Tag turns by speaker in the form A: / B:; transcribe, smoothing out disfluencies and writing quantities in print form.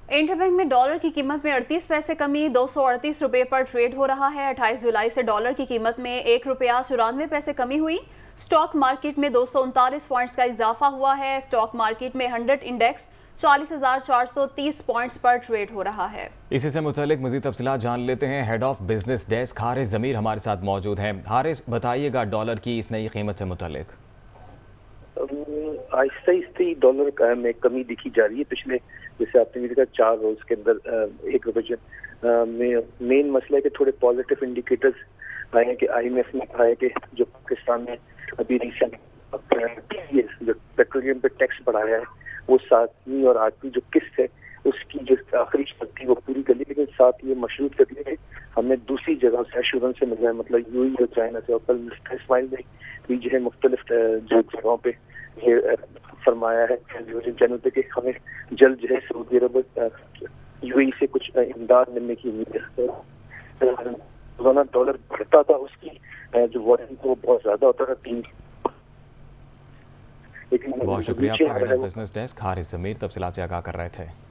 A: Interbank में dollar की कीमत में 38 पैसे कमी 238 रुपये पर ट्रेड हो रहा है। 28 जुलाई से डॉलर की कीमत में 1 रुपया 94 पैसे कमी हुई। स्टॉक मार्केट में 239 पॉइंट्स का इजाफा हुआ है। स्टॉक मार्केट में 100 इंडेक्स 40,430 पॉइंट्स पर ट्रेड हो रहा है।
B: इसी से मुतालिक मज़ीद तफसीलात जान लेते हैं। Head of business desk Haris Zameer हमारे साथ मौजूद हैं। हारिस, बताइएगा डॉलर की इस नई कीमत से मुतालिक।
C: आहिस्ता आहिस्ता डॉलर में कमी दिखी जा रही है। पिछले जैसे आपने भी देखा 4 रोज के अंदर 1 रुपये में मेन मसला है कि थोड़े पॉजिटिव इंडिकेटर्स आए हैं कि IMF ने कहा है कि जो पाकिस्तान में अभी रिसेंट जो पेट्रोलियम पे टैक्स बढ़ाया है वो 7वीं और 8वीं जो किस्त है उसकी जो आखिरी शर्त थी वो पूरी कर ली, लेकिन साथ ये मशरूत कर लिया कि हमें दूसरी जगह से एश्योरेंस से मिल रहा है, मतलब UAE और चाइना से। और कल मिस्टर इस्माइल ने भी जो है मुख्तलिफ जो जगहों पे ये फरमाया है चैनल पे कि हमें जल्द जो है सऊदी अरब UAE से कुछ इमदाद मिलने की उम्मीद है। रोजाना डॉलर बढ़ता था, उसकी जो वॉल्यूम वो बहुत ज्यादा होता था 3।
B: बहुत शुक्रिया आपका। Head of business desk Haris Zameer तफसीलात से आगाह कर रहे थे।